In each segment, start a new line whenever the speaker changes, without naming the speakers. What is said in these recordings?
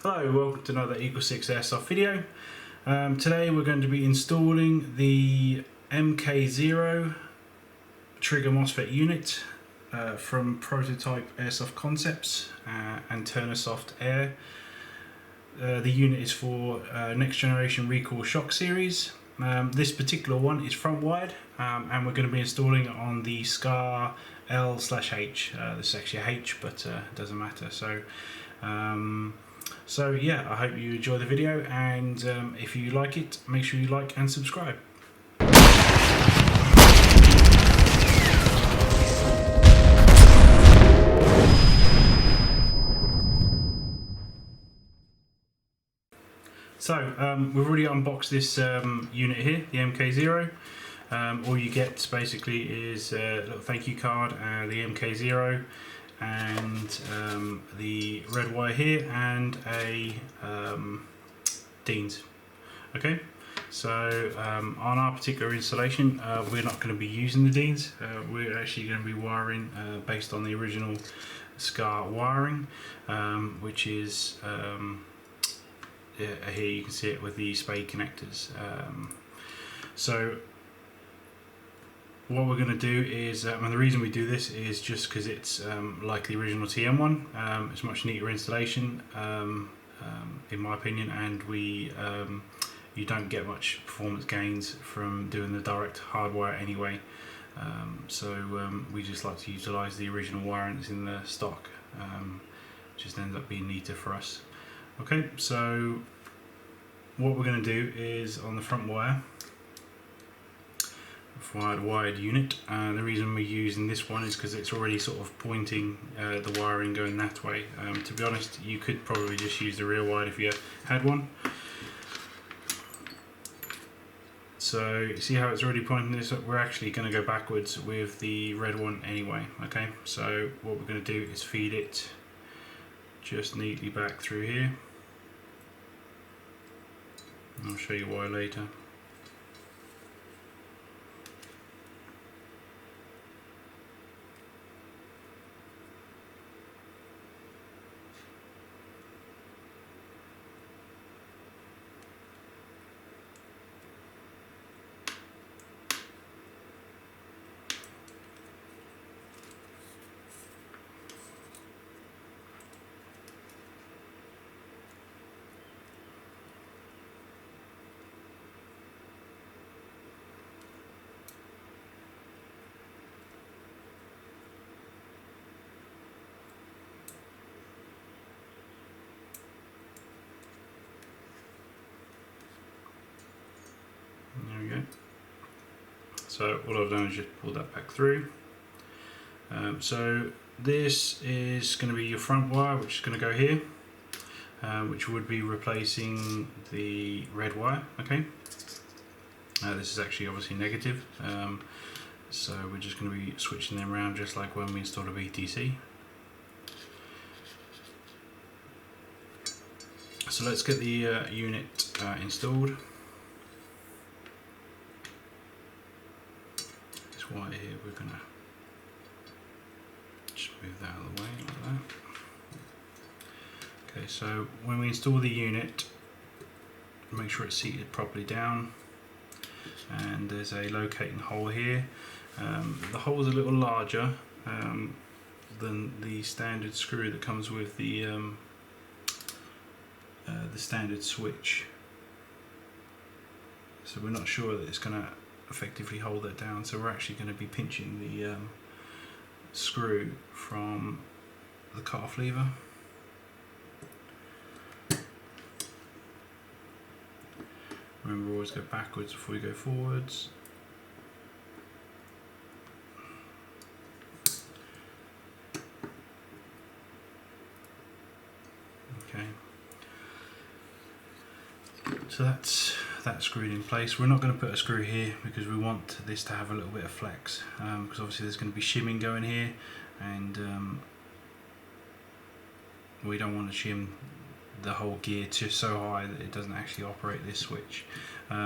Hello, welcome to another Equal 6 Airsoft video. Today we're going to be installing the MK0 trigger Mosfet unit from Prototype Airsoft Concepts and Turnersoft Air. The unit is for next generation recoil shock series. This particular one is front wired and we're going to be installing it on the SCAR L/H. This is actually a H, but it doesn't matter. So yeah, I hope you enjoy the video, and if you like it, make sure you like and subscribe. So we've already unboxed this unit here, the MK0. All you get basically is a little thank you card, the MK0, and the red wire here, and a Dean's. Okay, so on our particular installation, we're not going to be using the Dean's. We're actually going to be wiring based on the original SCAR wiring, which is here you can see it with the spade connectors. So what we're going to do is, and the reason we do this is just because it's like the original TM one. It's much neater installation, in my opinion, and you don't get much performance gains from doing the direct hardwire anyway. So we just like to utilise the original wiring that's in the stock. Just ends up being neater for us. Okay, so what we're going to do is on the front wire, wired unit. The reason we're using this one is because it's already sort of pointing the wiring going that way. To be honest, you could probably just use the rear wire if you had one. So you see how it's already pointing this up? We're actually going to go backwards with the red one anyway. Okay, so what we're going to do is feed it just neatly back through here. I'll show you why later. There we go. So all I've done is just pull that back through. So this is going to be your front wire, which is going to go here, which would be replacing the red wire. Okay. This is actually obviously negative, so we're just going to be switching them around just like when we installed a BTC. So let's get the unit installed. This wire here, we're going to just move that out of the way like that. Okay, so when we install the unit, make sure it's seated properly down, and there's a locating hole here. The hole is a little larger than the standard screw that comes with the standard switch, so we're not sure that it's going to effectively hold that down, so we're actually going to be pinching the screw from the cut-off lever. Remember, always go backwards before you go forwards. Okay, so that's screwed in place. We're not going to put a screw here because we want this to have a little bit of flex, because obviously there's going to be shimming going here, and we don't want to shim the whole gear to so high that it doesn't actually operate this switch.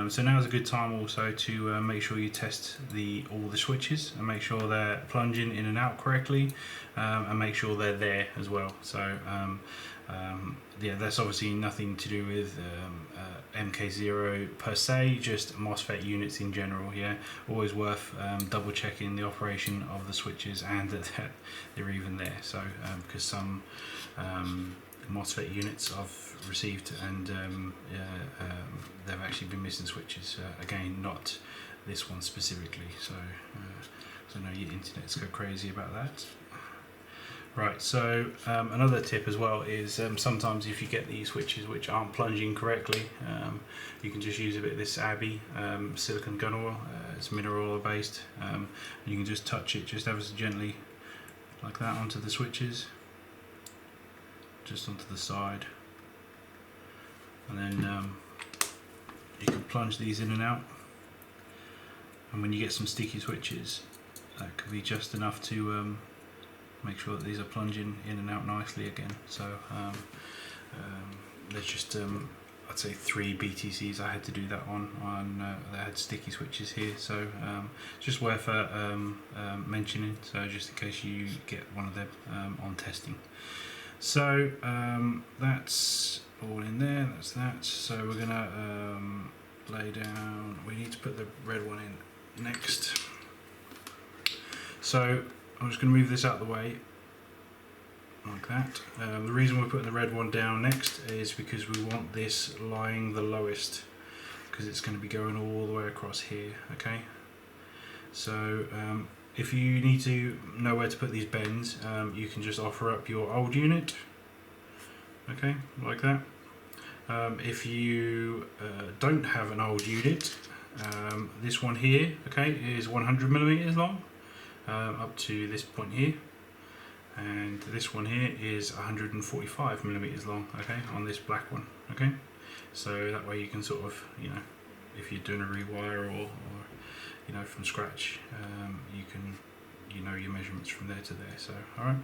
So now is a good time also to make sure you test all the switches and make sure they're plunging in and out correctly, and make sure they're there as well. So Yeah, that's obviously nothing to do with MK0 per se, just MOSFET units in general. Yeah, always worth double checking the operation of the switches and that they're even there. So because some MOSFET units I've received and they've actually been missing switches. Again, not this one specifically. So I know your internets go crazy about that. Right, so another tip as well is sometimes if you get these switches which aren't plunging correctly, you can just use a bit of this Abbey silicone gun oil. It's mineral oil based, and you can just touch it just ever so gently like that onto the switches, just onto the side, and then you can plunge these in and out. And when you get some sticky switches, that could be just enough to make sure that these are plunging in and out nicely again. So there's just I'd say 3 BTCs I had to do that on that had sticky switches here, so just worth mentioning, so just in case you get one of them on testing. So that's all in there, that's that. So we're gonna lay down, we need to put the red one in next. So I'm just going to move this out of the way, like that. The reason we're putting the red one down next is because we want this lying the lowest, because it's going to be going all the way across here, okay? So if you need to know where to put these bends, you can just offer up your old unit, okay, like that. If you don't have an old unit, this one here, okay, is 100mm long. Up to this point here, and this one here is 145mm long, okay, on this black one, okay. So that way you can sort of, you know, if you're doing a rewire or you know, from scratch, you can, you know, your measurements from there to there. So alright,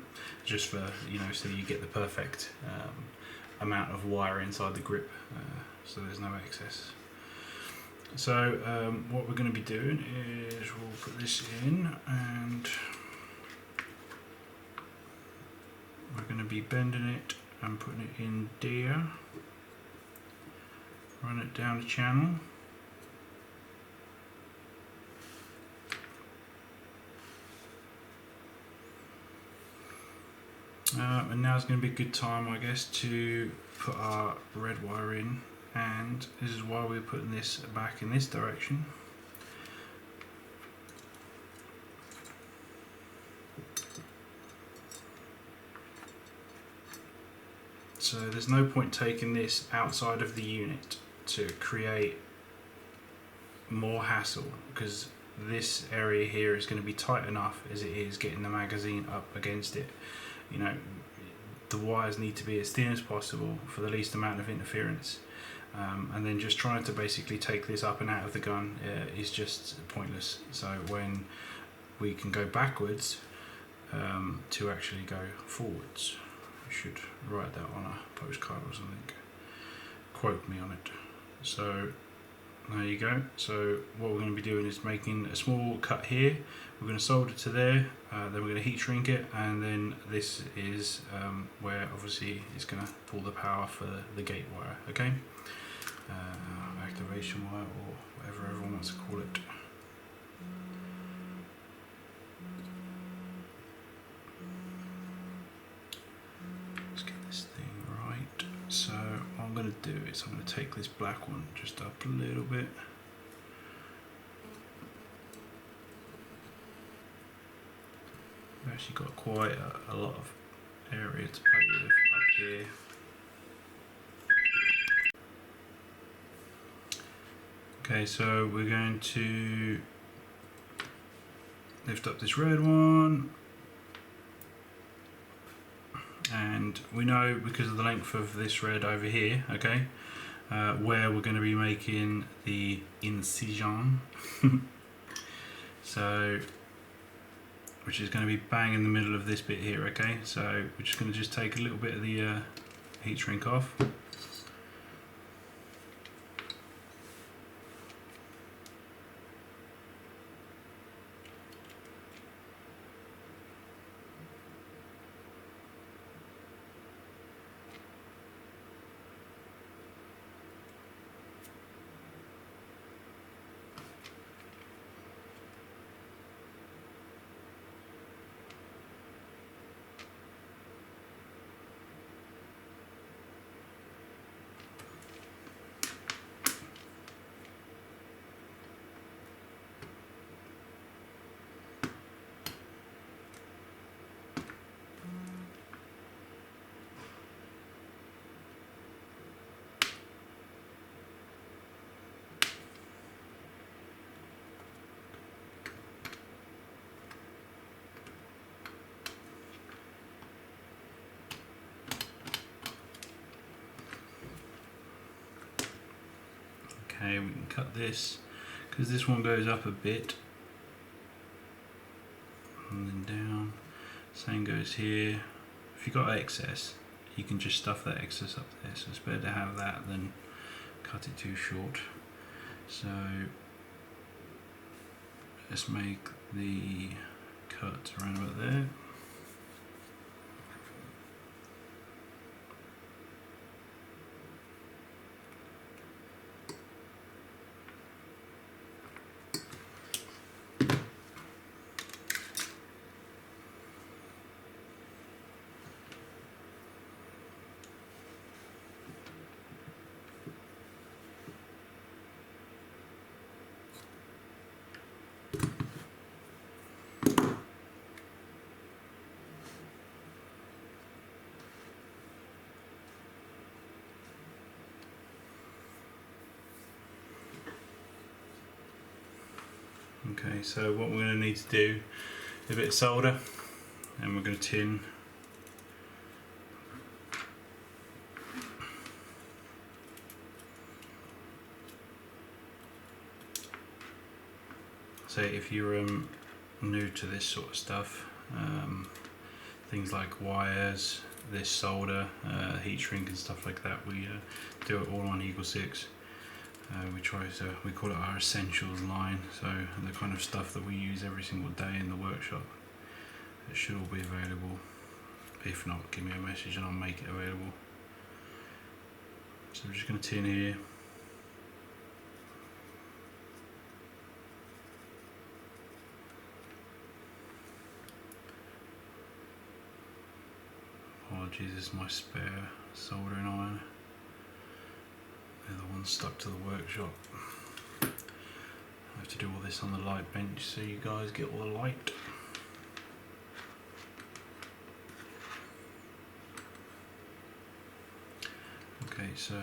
just for, you know, so you get the perfect amount of wire inside the grip, so there's no excess. So what we're going to be doing is we'll put this in, and we're going to be bending it and putting it in there, run it down the channel, and now is going to be a good time, I guess, to put our red wire in. And this is why we're putting this back in this direction. So there's no point taking this outside of the unit to create more hassle, because this area here is going to be tight enough as it is getting the magazine up against it. You know, the wires need to be as thin as possible for the least amount of interference. And then just trying to basically take this up and out of the gun is just pointless. So when we can go backwards to actually go forwards, I should write that on a postcard or something, quote me on it. So there you go. So what we're going to be doing is making a small cut here, we're going to solder to there, then we're going to heat shrink it, and then this is where obviously it's going to pull the power for the gate wire, okay? Activation wire, or whatever everyone wants to call it. Let's get this thing right. So what I'm going to do is I'm going to take this black one just up a little bit. We've actually got quite a lot of area to play with up here. Okay, so we're going to lift up this red one, and we know because of the length of this red over here, okay, where we're going to be making the incision. So, which is going to be bang in the middle of this bit here, okay. So we're just going to take a little bit of the heat shrink off. Okay, we can cut this because this one goes up a bit and then down. Same goes here. If you've got excess, you can just stuff that excess up there, so it's better to have that than cut it too short. So let's make the cut around about there. Okay, so what we're going to need to do is a bit of solder, and we're going to tin so if you're new to this sort of stuff, things like wires, this solder, heat shrink and stuff like that, we do it all on Eagle 6. We call it our essentials line, so the kind of stuff that we use every single day in the workshop. It should all be available. If not, give me a message and I'll make it available. So we're just going to tin here. Apologies, this is my spare soldering iron. They're the ones stuck to the workshop. I have to do all this on the light bench so you guys get all the light. Okay, so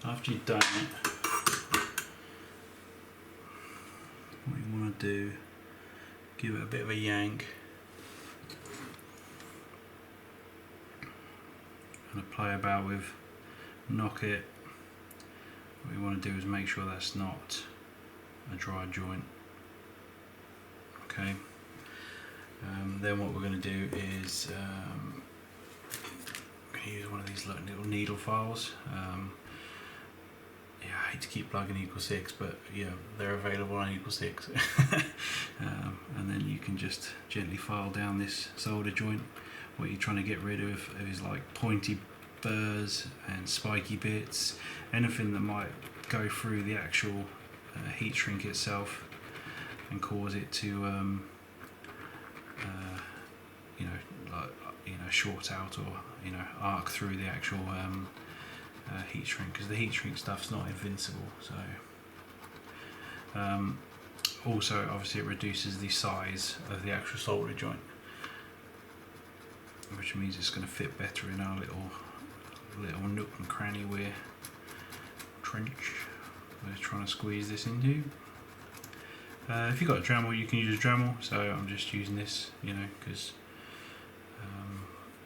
after you've done it, what you want to do, give it a bit of a yank and play about with, knock it. What you want to do is make sure that's not a dry joint. Okay. Then what we're going to do is we're going to use one of these little needle files. Yeah, I hate to keep plugging Eagle 6, but yeah, they're available on Eagle 6. And then you can just gently file down this solder joint. What you're trying to get rid of is like pointy burrs and spiky bits, anything that might go through the actual heat shrink itself and cause it to short out or arc through the actual heat shrink, because the heat shrink stuff's not invincible. So also obviously it reduces the size of the actual solder joint, which means it's going to fit better in our little nook and cranny trench we're trying to squeeze this into. If you've got a Dremel, you can use a Dremel, so I'm just using this, because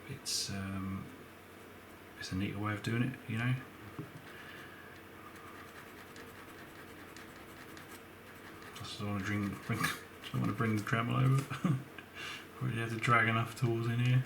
it's a neater way of doing it, I just don't want to bring the Dremel over. Already have to drag enough tools in here.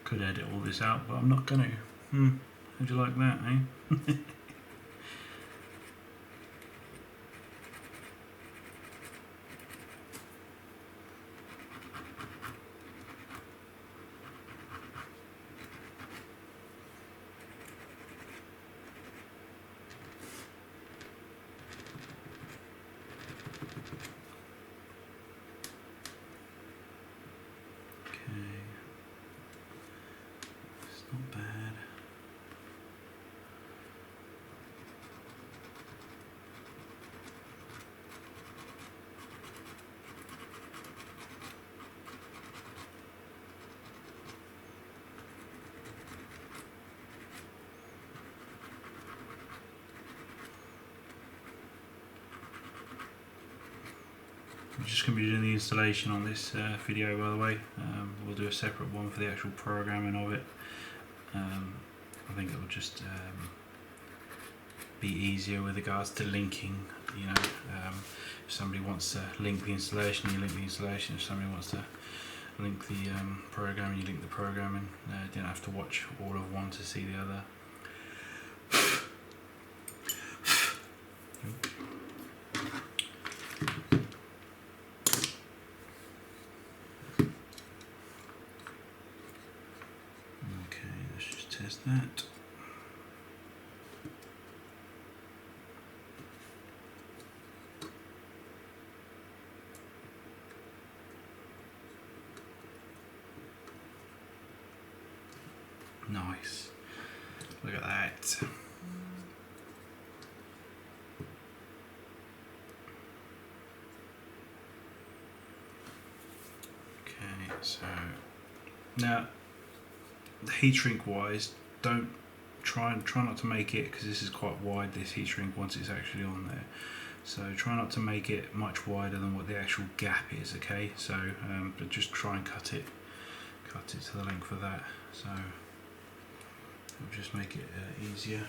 Could edit all this out, but I'm not going to. How'd you like that, eh? I'm just going to be doing the installation on this video, by the way. We'll do a separate one for the actual programming of it. I think it will just be easier with regards to linking. You know, if somebody wants to link the installation, you link the installation. If somebody wants to link the programming, you link the programming. You don't have to watch all of one to see the other. Okay, let's just test that. Nice. Look at that. Okay, so now the heat shrink wise, don't try not to make it, because this is quite wide, this heat shrink, once it's actually on there. So try not to make it much wider than what the actual gap is. Okay, so but just try and cut it to the length of that. So it'll just make it easier.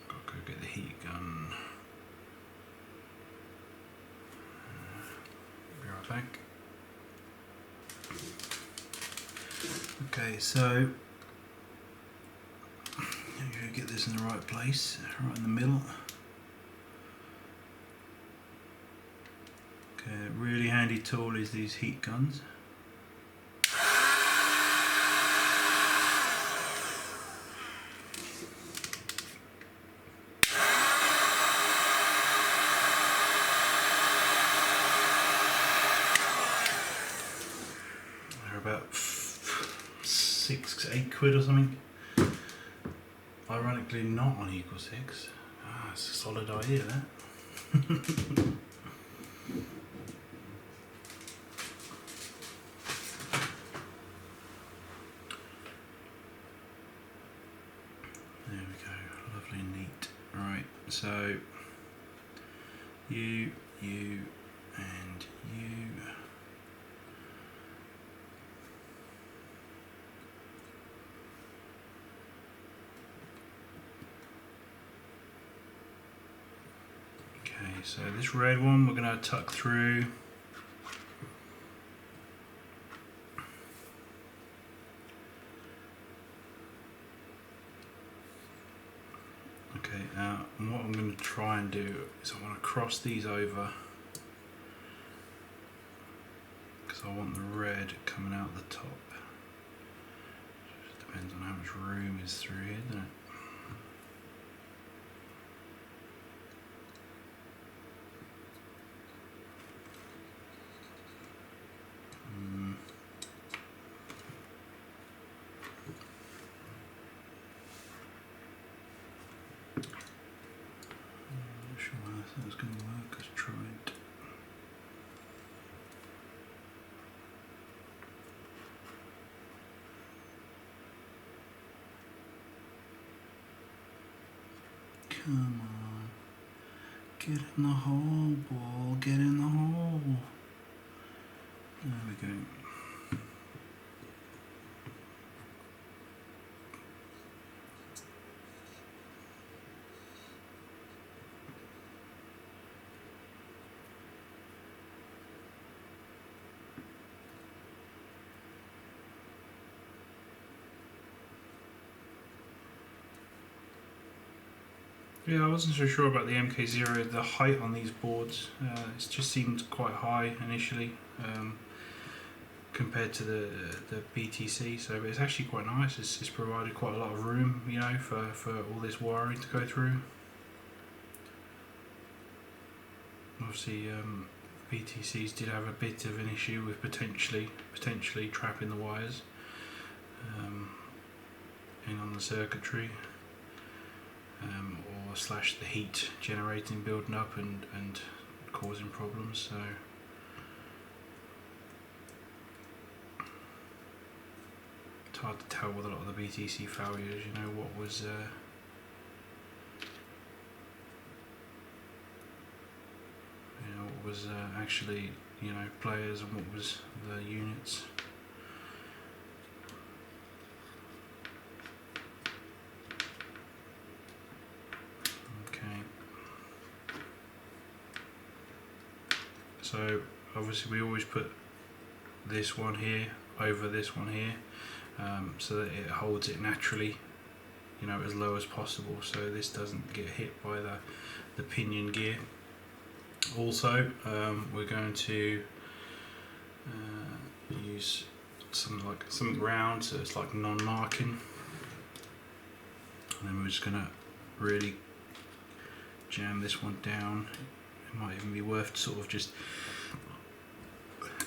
Got to go get the heat gun. Be right back. Okay, so I'm going to get this in the right place, right in the middle. Okay, a really handy tool is these heat guns. About 6-8 quid or something. Ironically not on Equal 6. Ah, it's a solid idea, that. There we go, lovely and neat. Right, so you and you. Okay, so this red one we're going to tuck through. Okay, now what I'm going to try and do is I want to cross these over, because I want the red coming out the top. Just depends on how much room is through here, doesn't it? That's going to work. Let's try it. Come on. Get in the hole, ball. Get in the hole. There we go. Yeah, I wasn't so sure about the MK0, the height on these boards. It just seemed quite high initially compared to the BTC, so it's actually quite nice. It's provided quite a lot of room, you know, for all this wiring to go through. Obviously, BTCs did have a bit of an issue with potentially trapping the wires in on the circuitry. Or slash the heat generating, building up and causing problems. So it's hard to tell with a lot of the BTC failures, you know, what was was actually, you know, players and what was the units. Okay. So obviously we always put this one here over this one here, so that it holds it naturally, you know, as low as possible, so this doesn't get hit by the pinion gear. Also, we're going to use something round, so it's like non-marking, and then we're just going to really jam this one down. It might even be worth sort of just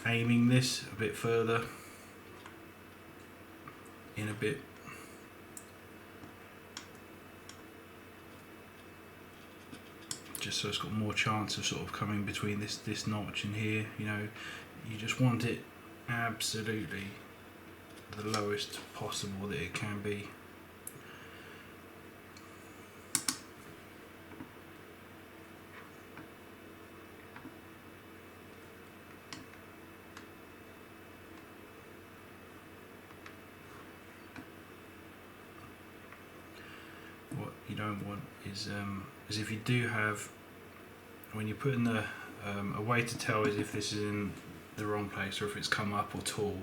aiming this a bit further in a bit. Just so it's got more chance of sort of coming between this notch in here. You know, you just want it absolutely the lowest possible that it can be. What you don't want is if you do have, when you put in the a way to tell is if this is in the wrong place or if it's come up or tall,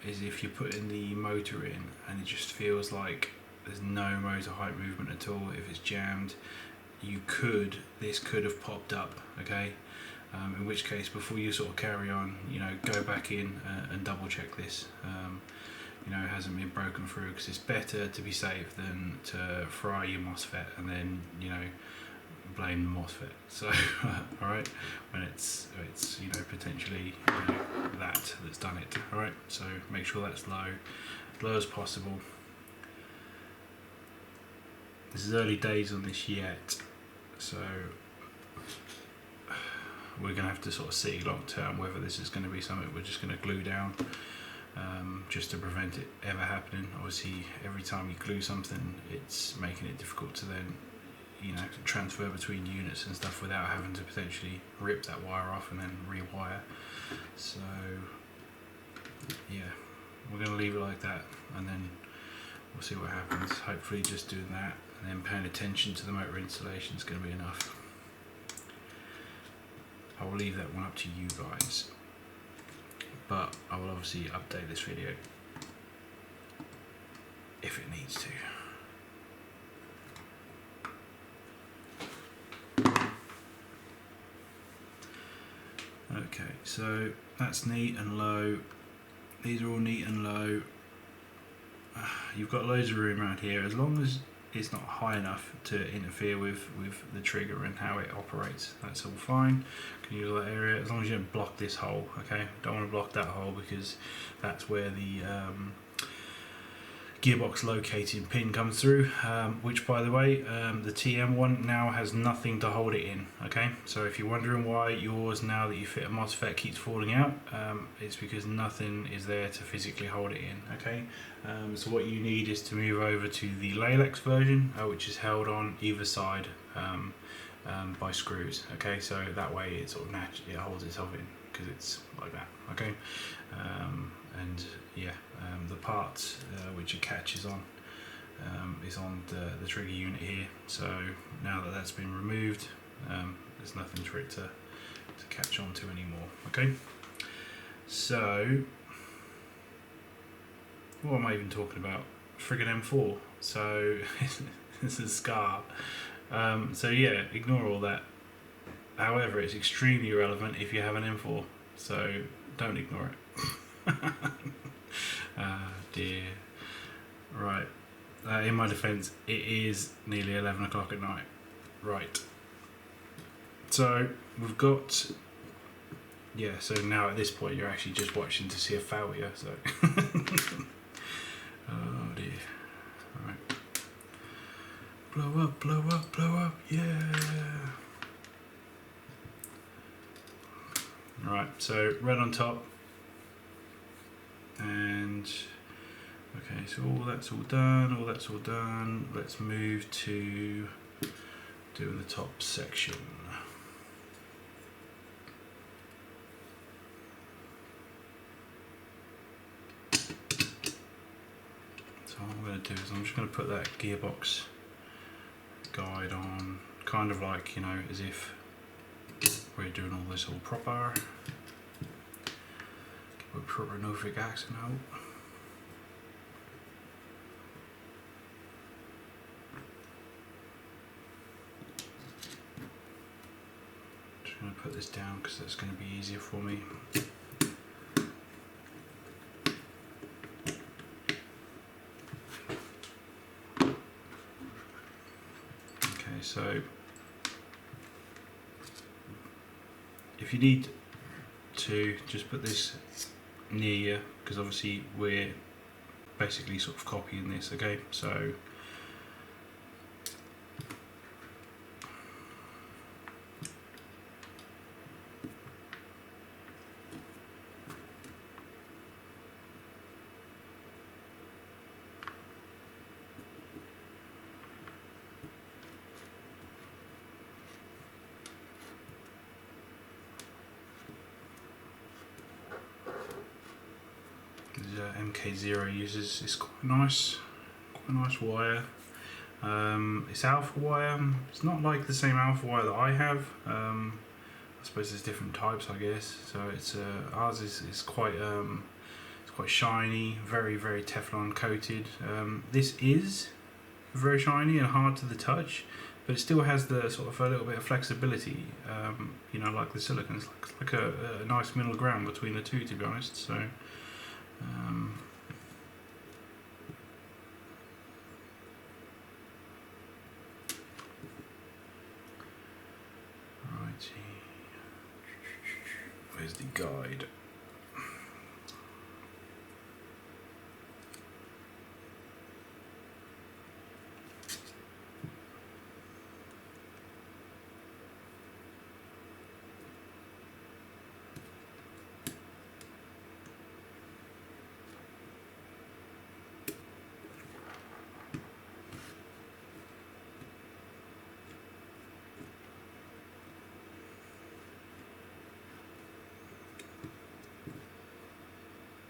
is if you put in the motor in and it just feels like there's no motor height movement at all. If it's jammed, this could have popped up, okay? In which case, before you sort of carry on, you know, go back in and double check this. You know, it hasn't been broken through, because it's better to be safe than to fry your Mosfet and then, you know, blame the Mosfet. So, alright, when it's you know, potentially, you know, that's done it. Alright, so make sure that's low, as low as possible. This is early days on this yet, so we're going to have to sort of see long term whether this is going to be something we're just going to glue down. Just to prevent it ever happening. Obviously, every time you glue something, it's making it difficult to then, you know, transfer between units and stuff without having to potentially rip that wire off and then rewire. So, yeah, we're going to leave it like that, and then we'll see what happens. Hopefully, just doing that and then paying attention to the motor installation is going to be enough. I will leave that one up to you guys, but I will obviously update this video if it needs to. Okay, so that's neat and low. These are all neat and low. You've got loads of room around here, as long as it's not high enough to interfere with the trigger and how it operates. That's all fine. Can use that area as long as you don't block this hole. Okay, don't want to block that hole, because that's where the gearbox locating pin comes through, which, by the way, the TM one now has nothing to hold it in. Okay, so if you're wondering why yours, now that you fit a Mosfet, keeps falling out, it's because nothing is there to physically hold it in. Okay, so what you need is to move over to the Lalex version, which is held on either side by screws. Okay, so that way it sort of naturally holds itself in, because it's like that. Okay, and yeah, the part which it catches on is on the trigger unit here. So now that that's been removed, there's nothing for it to catch on to anymore. Okay, so what am I even talking about? Friggin' M4. So this is Scar. So yeah, ignore all that. However, it's extremely relevant if you have an M4, so don't ignore it. Ah dear. Right, in my defence, it is nearly 11 o'clock at night. Right, so we've got, yeah, so now at this point you're actually just watching to see a failure, so oh dear. Right, blow up, blow up, blow up, yeah. Right, so red on top, and okay, so all that's all done, let's move to doing the top section. So what I'm going to do is I'm just going to put that gearbox guide on, kind of like, you know, as if we're doing all this all proper. With proper Norfolk accent out. Just going to put this down because that's going to be easier for me. Okay, so if you need to just put this near you, because obviously we're basically sort of copying this, okay? So MK0 uses, it's quite nice wire. It's alpha wire. It's not like the same alpha wire that I have. I suppose there's different types, I guess. So it's ours is quite it's quite shiny, very Teflon coated. This is very shiny and hard to the touch, but it still has the sort of a little bit of flexibility. You know, like the silicone. It's like a nice middle ground between the two, to be honest. So. Where's the guide?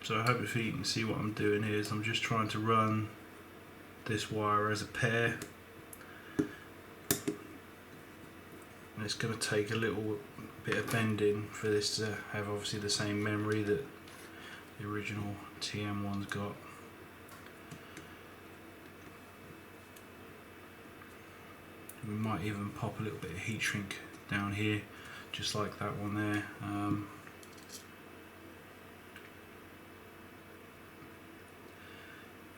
So hopefully you can see what I'm doing here is I'm just trying to run this wire as a pair. And it's going to take a little bit of bending for this to have obviously the same memory that the original TM one's got. We might even pop a little bit of heat shrink down here, just like that one there.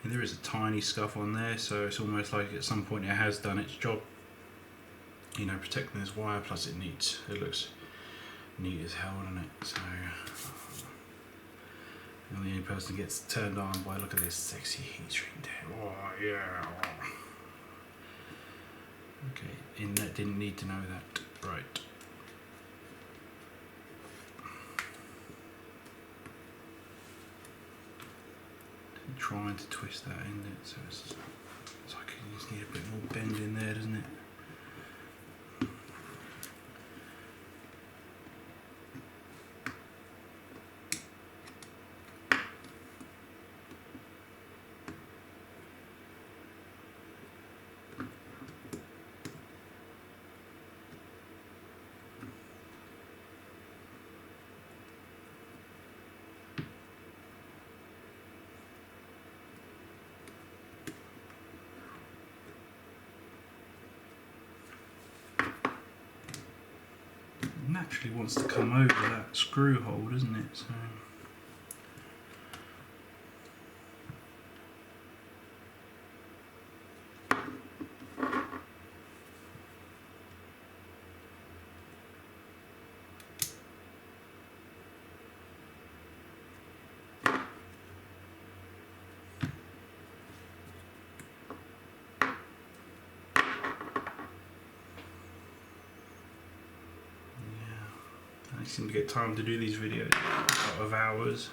And there is a tiny scuff on there, so it's almost like at some point it has done its job. You know, protecting this wire, plus it looks neat as hell, doesn't it? So, and the only person that gets turned on by, look at this sexy heat shrink there. Oh yeah. Okay, Internet didn't need to know that. Right. Trying to twist that in it, so it's like you just need a bit more bend in there, doesn't it? Naturally wants to come over that screw hole, doesn't it? So I seem to get time to do these videos out of hours.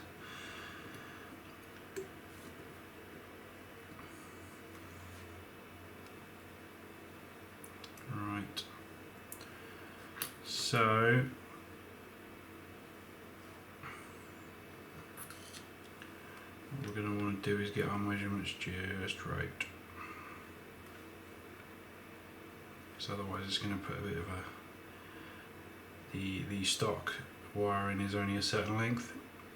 Right. So what we're going to want to do is get our measurements just right. So otherwise it's going to put a bit of the stock wiring is only a certain length.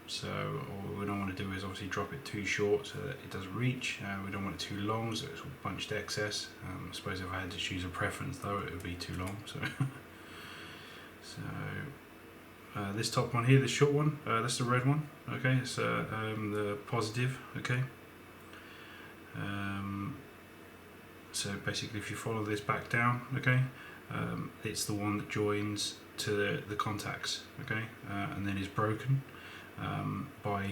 So all we don't want to do is obviously drop it too short so that it doesn't reach. We don't want it too long so it's all bunched excess. I suppose if I had to choose a preference though, it would be too long. So, this top one here, this short one, that's the red one. Okay, it's the positive. Okay. So basically, if you follow this back down, okay, it's the one that joins to the contacts. Okay, and then is broken by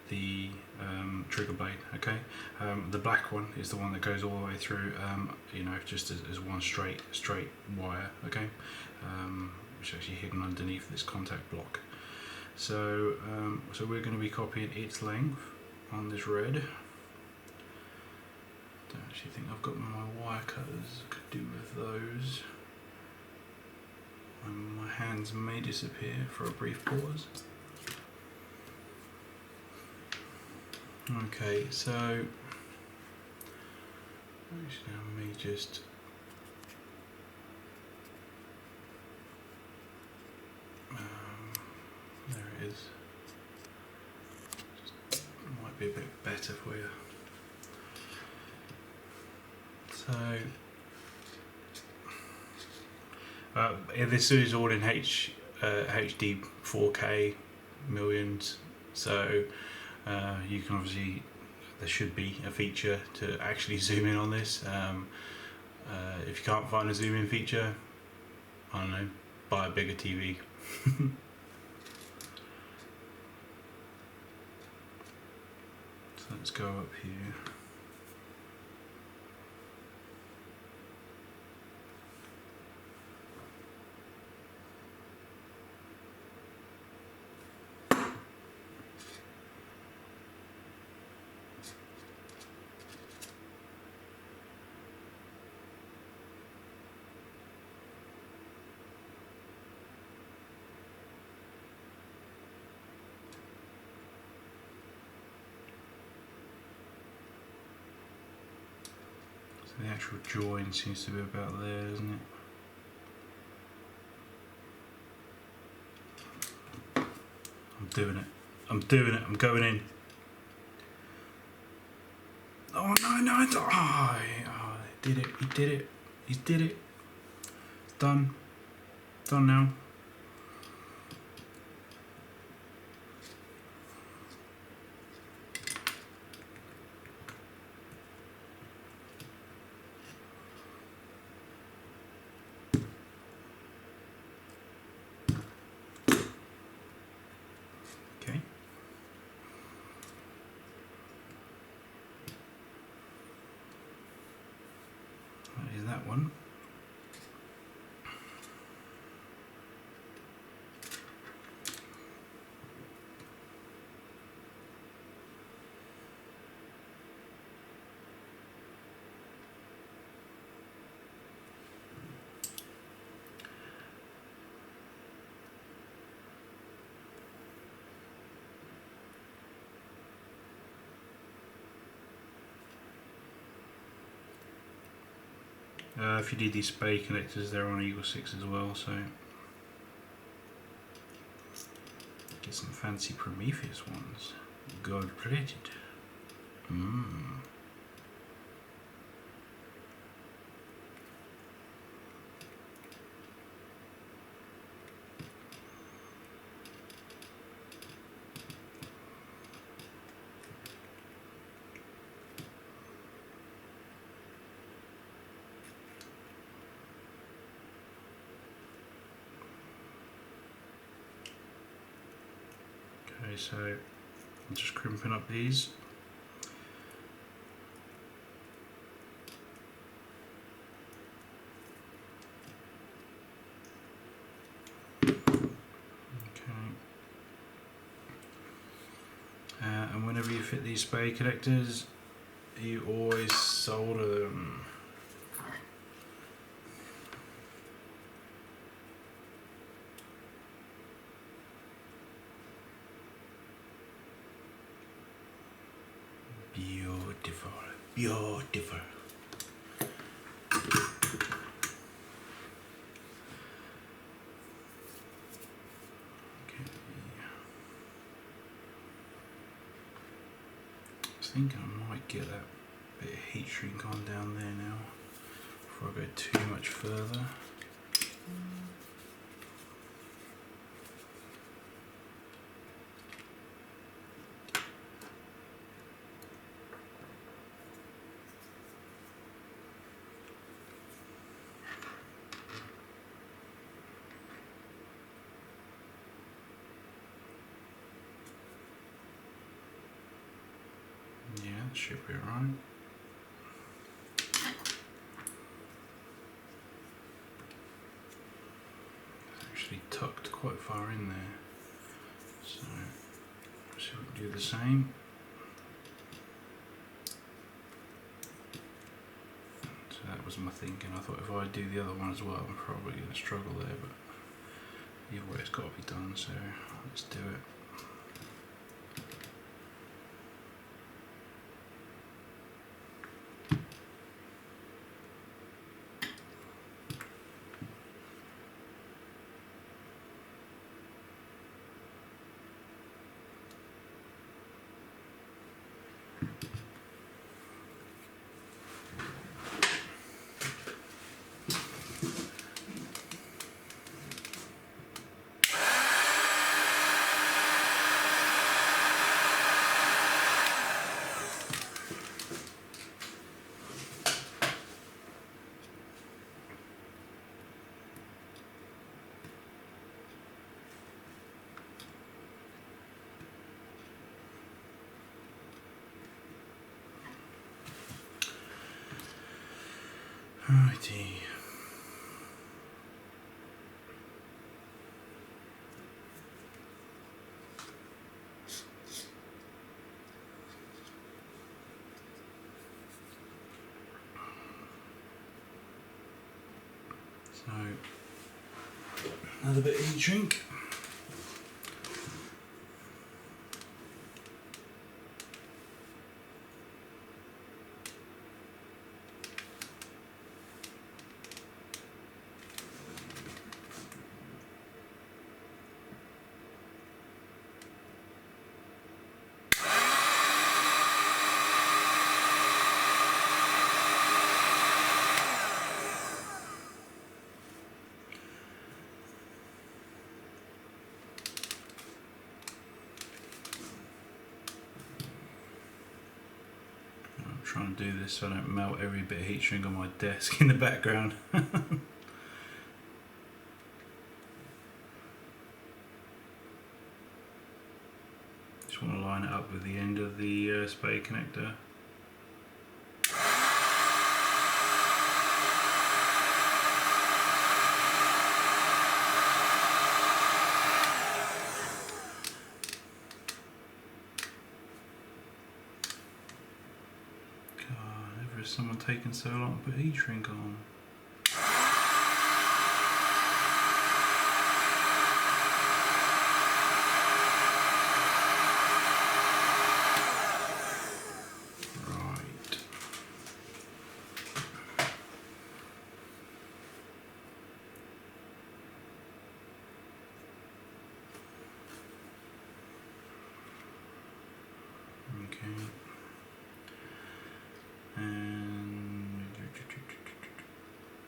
the trigger blade. Okay, the black one is the one that goes all the way through, you know, just as one straight wire. Okay, which is actually hidden underneath this contact block. So so we're going to be copying its length on this red. Don't actually think I've got my wire cutters. Could do with those. And my hands may disappear for a brief pause. Okay, so actually I may just there it is. Just might be a bit better for you. So this is all in HD 4K millions. So you can obviously, there should be a feature to actually zoom in on this. If you can't find a zoom in feature, I don't know, buy a bigger TV. So let's go up here. The actual join seems to be about there, doesn't it? I'm doing it. I'm doing it. I'm going in. Oh no, no, it's, oh, he did it. He did it. He did it. It's done. Done now. Okay. That is that one. If you need these spade connectors, they're on Eagle 6 as well, so get some fancy Prometheus ones, gold plated. Okay, so I'm just crimping up these. And whenever you fit these spade connectors, you always solder them. Beautiful, beautiful. I think I might get that bit of heat shrink on down there now before I go too much further. Yeah, that should be right. Actually tucked quite far in there, so we can do the same. So that was my thinking. I thought if I do the other one as well, I'm probably going to struggle there, but either way it's got to be done, so let's do it. Alrighty. So, another bit of heat shrink. Trying to do this so I don't melt every bit of heat shrink on my desk in the background. Just want to line it up with the end of the spade connector. Is someone taking so long to put heat shrink on? Right. Okay.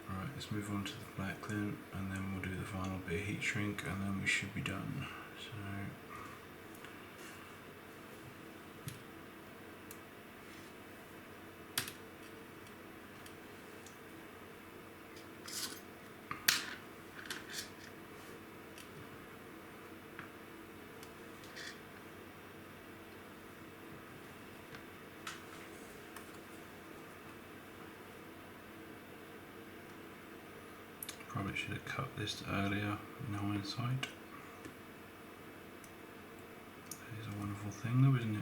Right, let's move on to the black then, and then we'll do the final bit of heat shrink, and then we should be done. So. Probably should have cut this earlier in hindsight. That is a wonderful thing though, isn't it?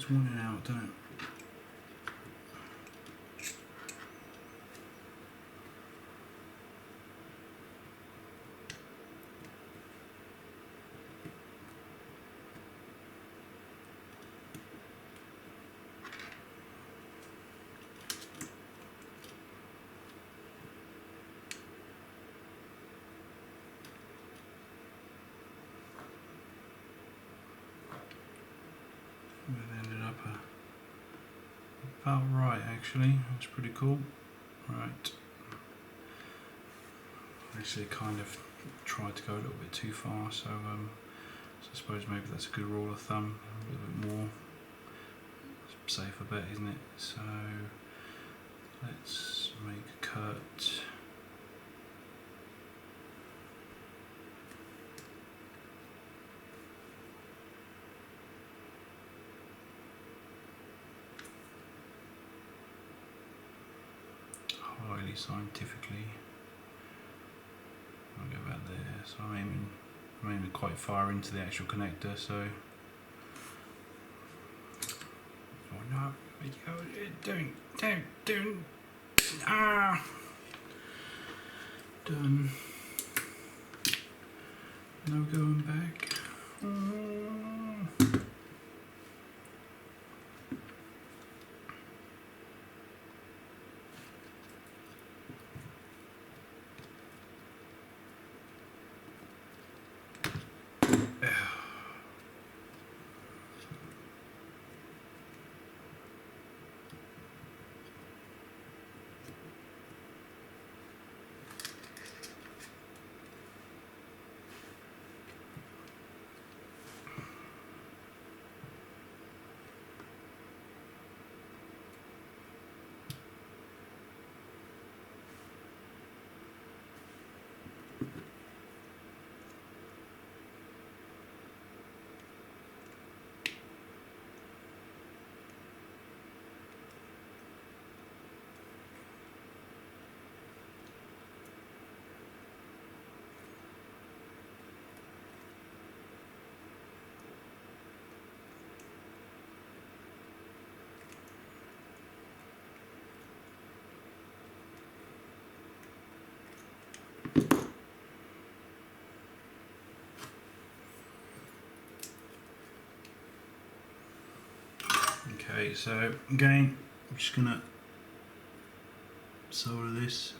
It's wanting out, don't it? It ended up about right, actually. That's pretty cool. Right. Actually, kind of tried to go a little bit too far, so I suppose maybe that's a good rule of thumb. A little bit more safer bet, isn't it? So let's make a cut. Highly scientifically. I'll go back there. So I'm aiming quite far into the actual connector. So, oh no! Don't! Ah! Done. No going back. Okay, so again, I'm just gonna solder this.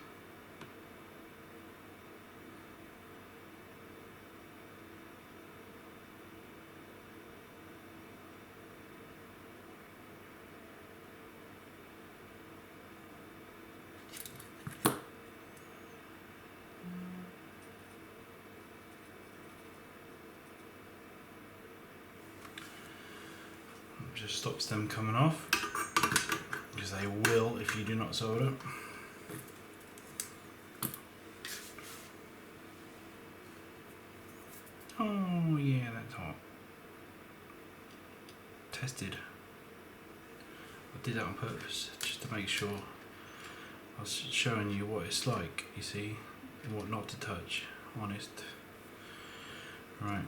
Just stops them coming off, because they will if you do not solder. Oh yeah, that's hot. Tested. I did that on purpose, just to make sure I was showing you what it's like, you see, and what not to touch, honest. Right.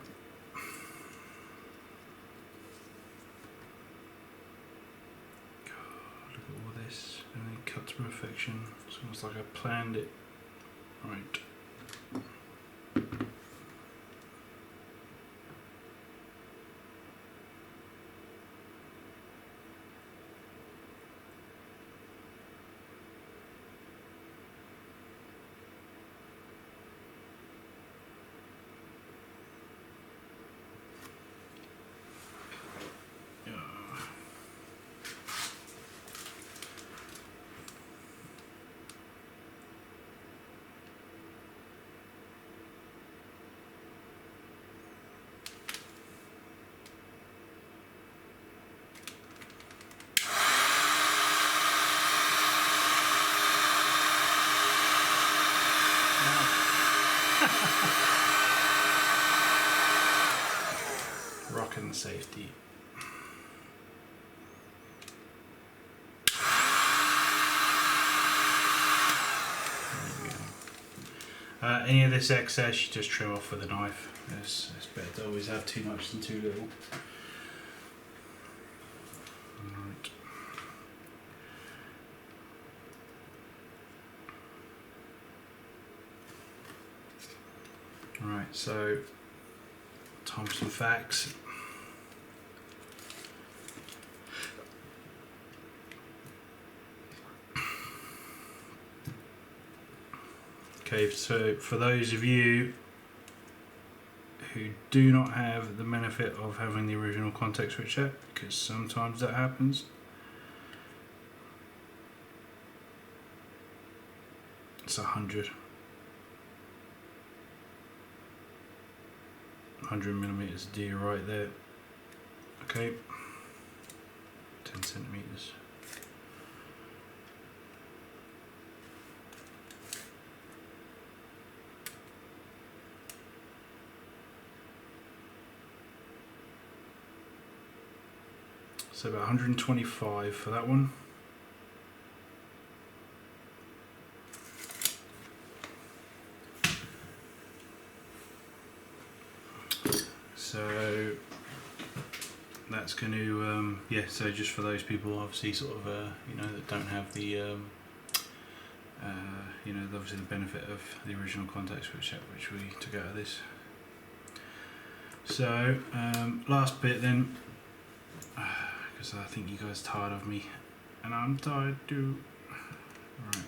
And then cut to perfection. It's almost like I planned it. Right. Rockin' safety. Any of this excess you just trim off with a knife. It's better to always have too much than too little. Right, so time for some facts. Okay, so for those of you who do not have the benefit of having the original contact switch set, because sometimes that happens, it's 100 millimeters D right there. Okay, 10 centimeters. So about 125 for that one. So that's going to, yeah, so just for those people obviously sort of, you know, that don't have the, you know, obviously the benefit of the original contact switch set which we took out of this. So last bit then, because I think you guys are tired of me and I'm tired too. Right.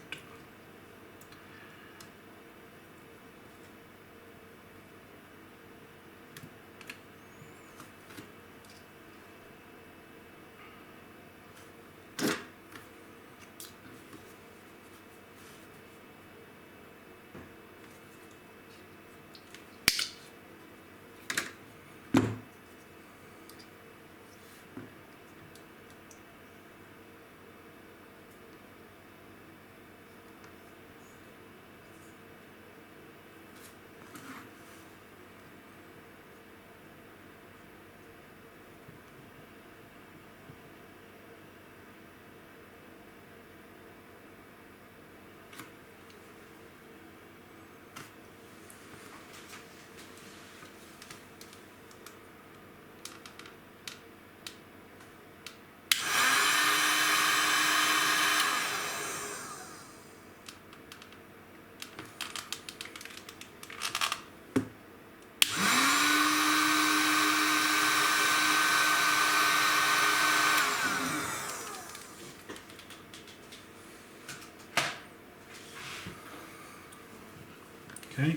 Okay.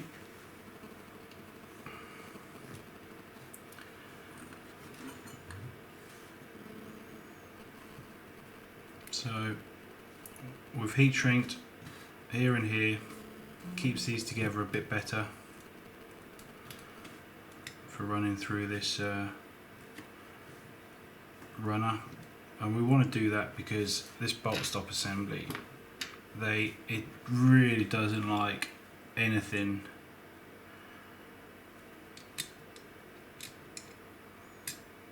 So we've heat shrinked here and here, keeps these together a bit better for running through this runner, and we want to do that because this bolt stop assembly, it really doesn't like anything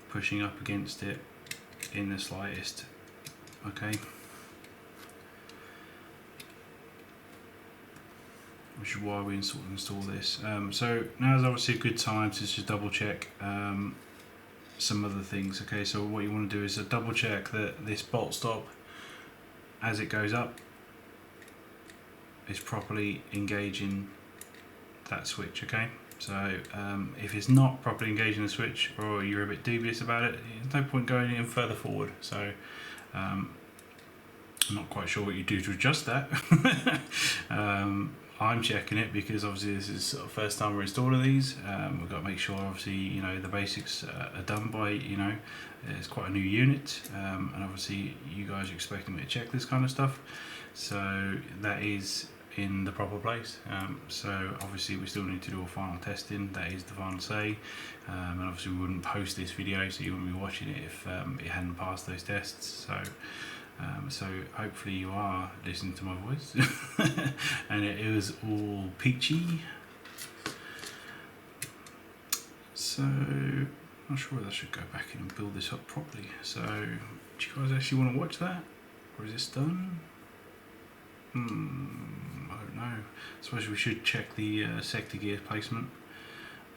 pushing up against it in the slightest. Okay, which is why we install this. So now is obviously a good time to just double check some other things. Okay, so what you want to do is double check that this bolt stop, as it goes up, is properly engaging that switch. Okay, so if it's not properly engaging the switch, or you're a bit dubious about it, there's no point going in further forward. So I'm not quite sure what you do to adjust that. I'm checking it because obviously this is sort of first time we're installing these. We've got to make sure obviously, you know, the basics are done by, you know, it's quite a new unit, and obviously you guys are expecting me to check this kind of stuff, so that is in the proper place. So obviously we still need to do a final testing. That is the final say, and obviously we wouldn't post this video, so you wouldn't be watching it if it hadn't passed those tests. So hopefully you are listening to my voice and it was all peachy. So I'm not sure whether I should go back in and build this up properly. So do you guys actually want to watch that, or is this done? I don't know. I suppose we should check the sector gear placement.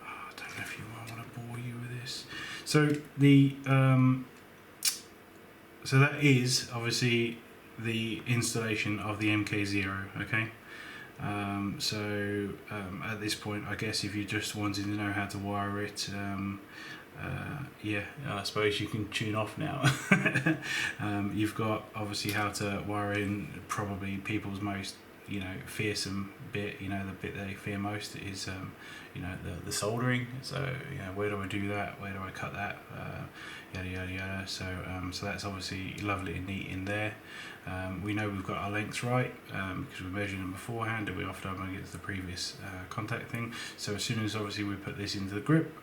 I don't know if you want to bore you with this. So the so that is obviously the installation of the MK0. Okay, At this point, I guess if you just wanted to know how to wire it, yeah, I suppose you can tune off now. You've got obviously how to wire in probably people's most, fearsome bit. The bit they fear most is, the soldering. So, where do I do that? Where do I cut that? Yada yada yada. So that's obviously lovely and neat in there. We know we've got our lengths right because we measured them beforehand, and we often don't get to the previous contact thing. So as soon as obviously we put this into the grip,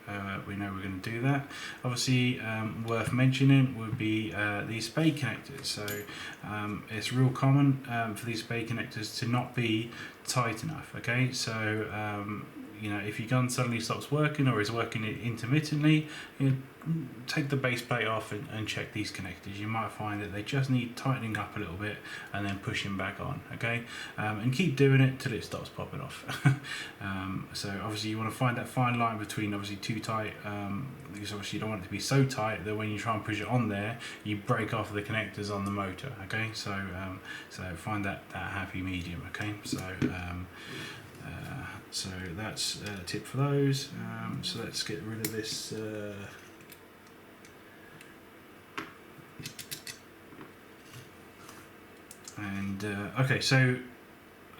we know we're going to do that. Obviously, worth mentioning would be these spade connectors. So it's real common for these spade connectors to not be tight enough. Okay, so if your gun suddenly stops working or is working intermittently, take the base plate off and check these connectors. You might find that they just need tightening up a little bit and then pushing back on. Okay, and keep doing it till it stops popping off. So obviously you want to find that fine line between obviously too tight, because obviously you don't want it to be so tight that when you try and push it on there, you break off the connectors on the motor. Okay, so find that happy medium. Okay, so that's a tip for those. So let's get rid of this. Okay, so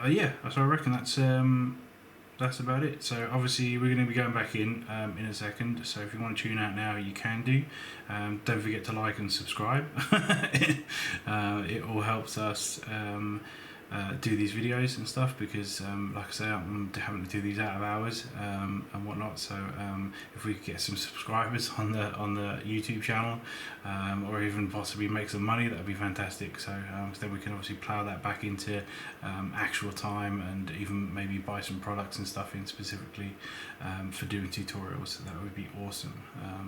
yeah, so I reckon that's about it. So obviously we're going to be going back in a second. So if you want to tune out now, you can do. Don't forget to like and subscribe. It all helps us do these videos and stuff, because like I say, I'm having to do these out of hours and whatnot. So if we could get some subscribers on the YouTube channel, or even possibly make some money, that would be fantastic. So then we can obviously plough that back into actual time, and even maybe buy some products and stuff in specifically for doing tutorials. So that would be awesome.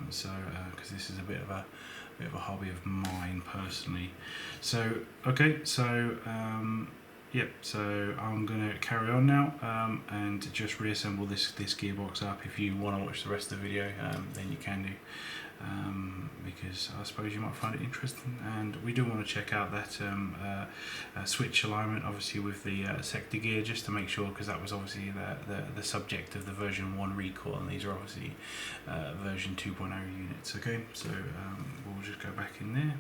Because this is a bit of a hobby of mine personally. So okay, so yep, so I'm going to carry on now and just reassemble this gearbox up. If you want to watch the rest of the video, then you can do, because I suppose you might find it interesting. And we do want to check out that switch alignment, obviously with the sector gear, just to make sure, because that was obviously the subject of the version 1 recall, and these are obviously version 2.0 units. Okay, so we'll just go back in there.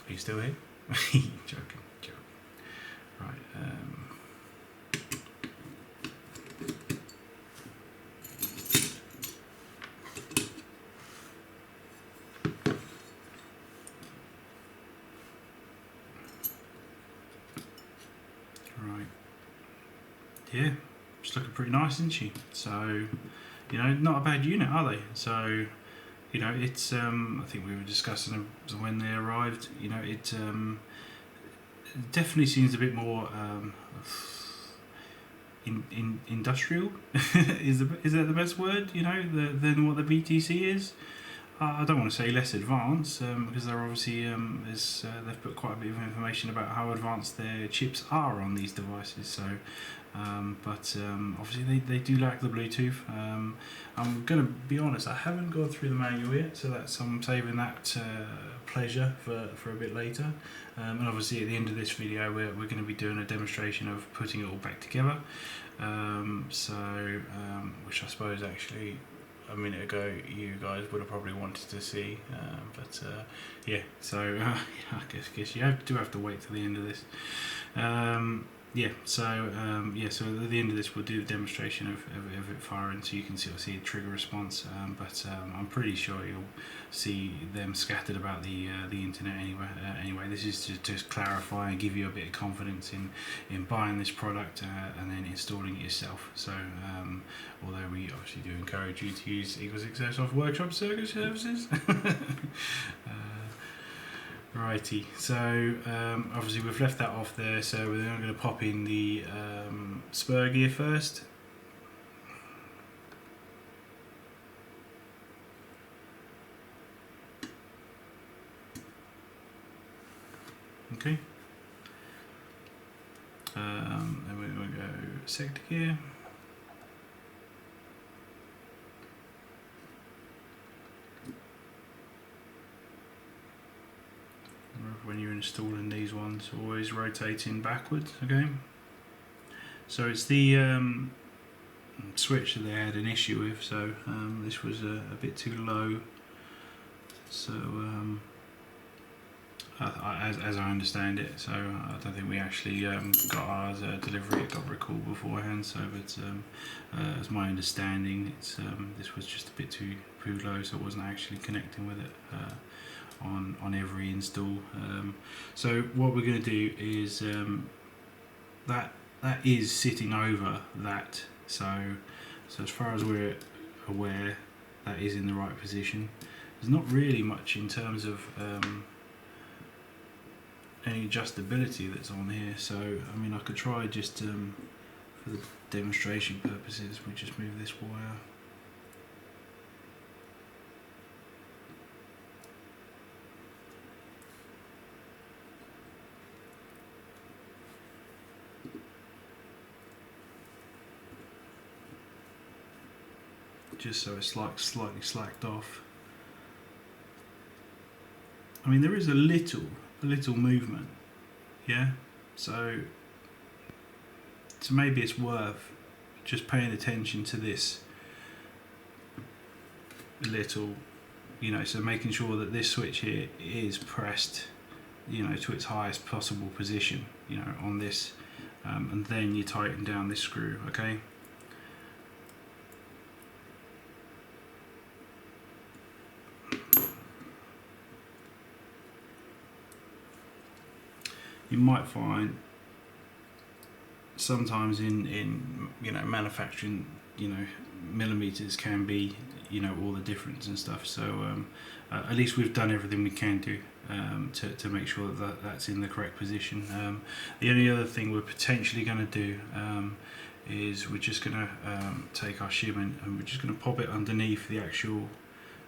Are you still here? Joking. Right. Right. Yeah, it's looking pretty nice, isn't she? So, not a bad unit, are they? So, it's I think we were discussing them when they arrived. It definitely seems a bit more industrial. is that the best word? Than what the BTC is. I don't want to say less advanced, because they're obviously they've put quite a bit of information about how advanced their chips are on these devices. So, but obviously they do lack the Bluetooth. I'm going to be honest, I haven't gone through the manual yet, so I'm saving that pleasure for a bit later. And obviously at the end of this video, we're going to be doing a demonstration of putting it all back together. Which I suppose actually a minute ago you guys would have probably wanted to see, yeah, so I guess you do have to wait till the end of this. So at the end of this we'll do a demonstration of it firing, so you can see a trigger response, I'm pretty sure you'll see them scattered about the internet anyway. This is to just clarify and give you a bit of confidence in buying this product and then installing it yourself. So although we obviously do encourage you to use Equal6 Airsoft Workshop services. Righty, so obviously we've left that off there, so we're then going to pop in the spur gear first. Okay, then we're going to go sector gear. When you're installing these ones, always rotating backwards, okay? So it's the switch that they had an issue with, so this was a bit too low. So as I understand it, so I don't think we actually got ours delivery. It got recalled beforehand. So, but as my understanding, it's this was just a bit too low, so it wasn't actually connecting with it on every install. So what we're going to do is that is sitting over that. So as far as we're aware, that is in the right position. There's not really much in terms of any adjustability that's on here, so I mean I could try just for the demonstration purposes, we just move this wire. Just so it's like slightly slacked off. I mean there is a little movement, yeah, so maybe it's worth just paying attention to this little, you know, so making sure that this switch here is pressed, you know, to its highest possible position, you know, on this, and then you tighten down this screw, okay. You might find sometimes in you know manufacturing, you know, millimeters can be, you know, all the difference and stuff. So at least we've done everything we can do to make sure that that's in the correct position. The only other thing we're potentially going to do is we're just going to take our shim and we're just going to pop it underneath the actual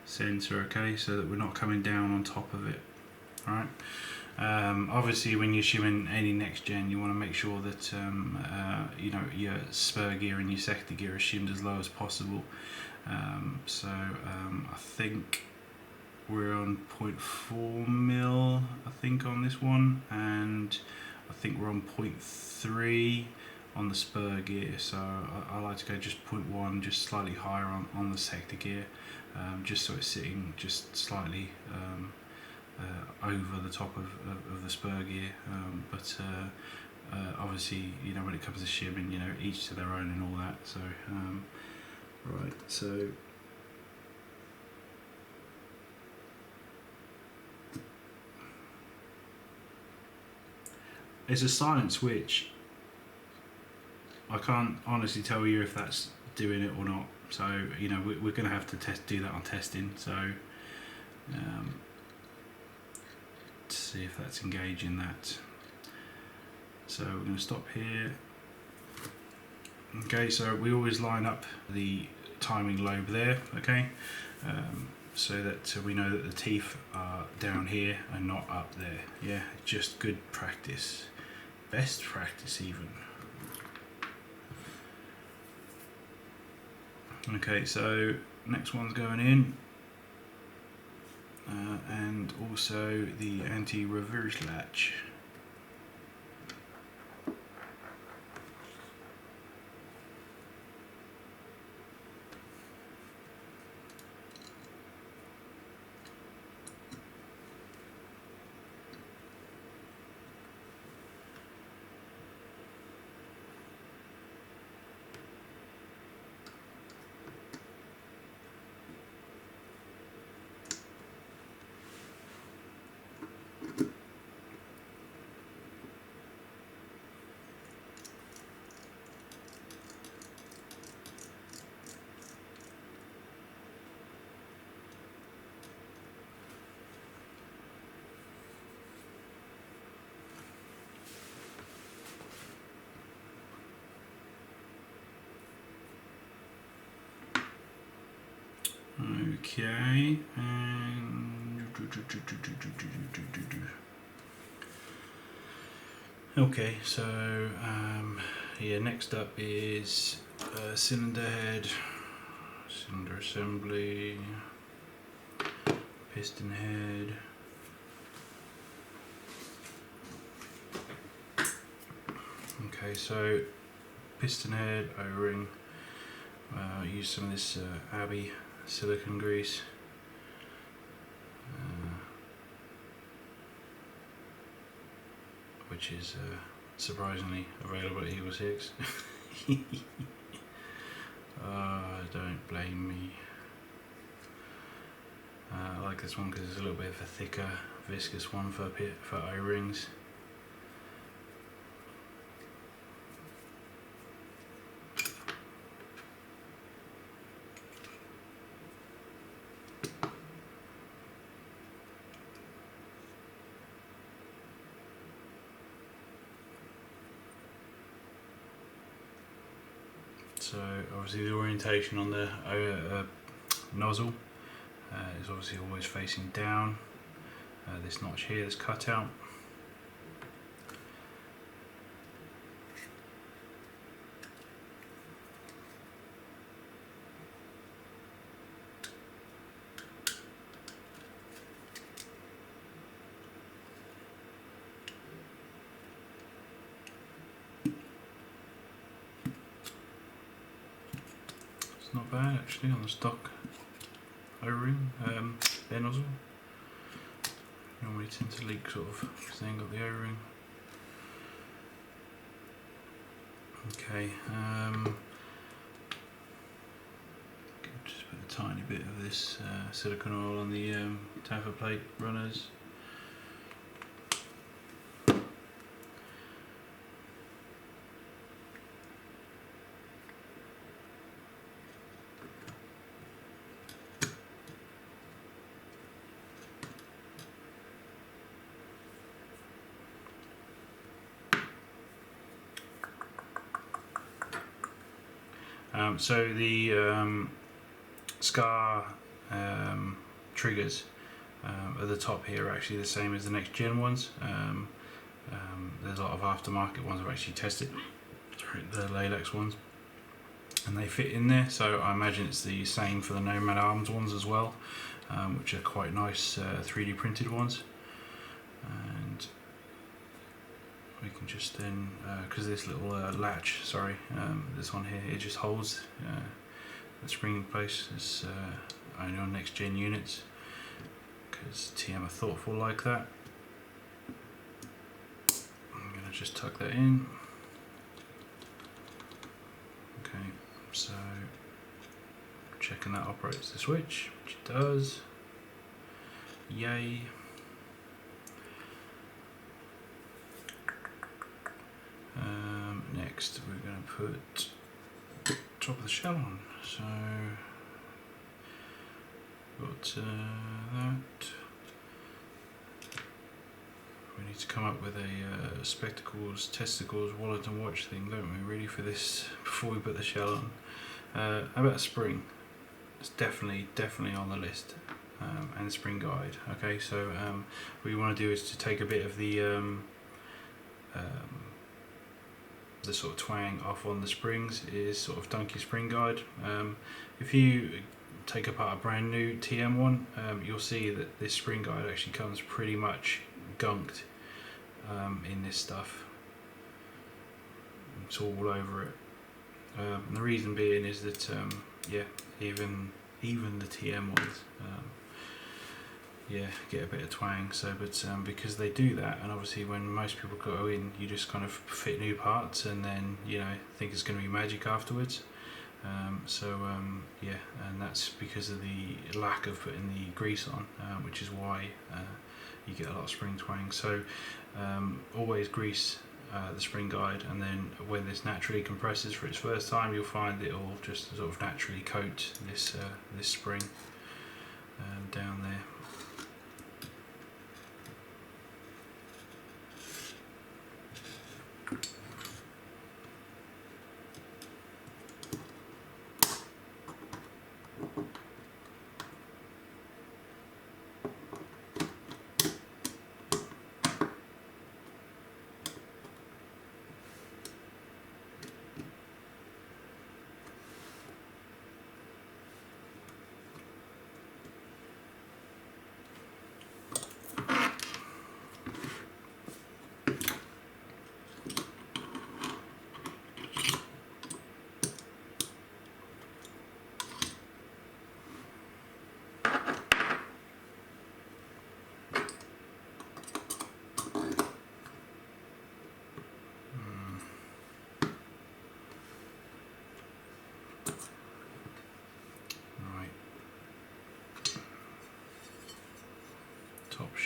sensor, okay, so that we're not coming down on top of it. All right. Obviously when you're shimming any next gen, you want to make sure that you know, your spur gear and your sector gear are shimmed as low as possible. So I think we're on 0.4 mil, I think, on this one, and I think we're on 0.3 on the spur gear. So I like to go just 0.1, just slightly higher on the sector gear, just so it's sitting just slightly over the top of the spur gear, but obviously, you know, when it comes to shimming, you know, each to their own and all that. So right, so it's a silent switch. I can't honestly tell you if that's doing it or not, so you know, we're going to have to do that on testing. So to see if that's engaging that. So we're going to stop here. Okay, so we always line up the timing lobe there, okay, so that we know that the teeth are down here and not up there. Yeah, just good practice, best practice even. Okay, so next one's going in. And also the anti-reverse latch. Okay, and okay, so yeah, next up is cylinder head, cylinder assembly, piston head. Okay, so piston head, O-ring. Use some of this Abbey silicone grease. Which is surprisingly available at Eagle 6. Don't blame me. I like this one because it's a little bit of a thicker, viscous one for O-rings. So obviously the orientation on the nozzle is obviously always facing down. This notch here is cut out. It's not bad actually on the stock O-ring, air nozzle. Normally tend to leak sort of because they ain't got the O-ring. Okay, just put a tiny bit of this silicone oil on the taper plate runners. So the Scar triggers at the top here are actually the same as the next gen ones. There's a lot of aftermarket ones I've actually tested, the Lalex ones, and they fit in there, so I imagine it's the same for the Nomad Arms ones as well, which are quite nice 3D printed ones. And we can just then, because this little latch, this one here, it just holds the spring in place. It's only on next gen units because TM are thoughtful like that. I'm going to just tuck that in. Okay, so checking that operates the switch, which it does. Yay. Next we're going to put top of the shell on, so got that. We need to come up with a spectacles, testicles, wallet and watch thing, don't we, really, for this before we put the shell on. How about a spring? It's definitely on the list, and a spring guide. Okay, so what you want to do is to take a bit of the sort of twang off on the springs is sort of Donkey spring guide. If you take apart a brand new TM one, you'll see that this spring guide actually comes pretty much gunked in this stuff. It's all over it. And the reason being is that yeah, even the TM ones yeah, get a bit of twang. So, but because they do that, and obviously when most people go in, you just kind of fit new parts, and then you know think it's going to be magic afterwards. Yeah, and that's because of the lack of putting the grease on, which is why you get a lot of spring twang. So always grease the spring guide, and then when this naturally compresses for its first time, you'll find that it will just sort of naturally coat this this spring down there.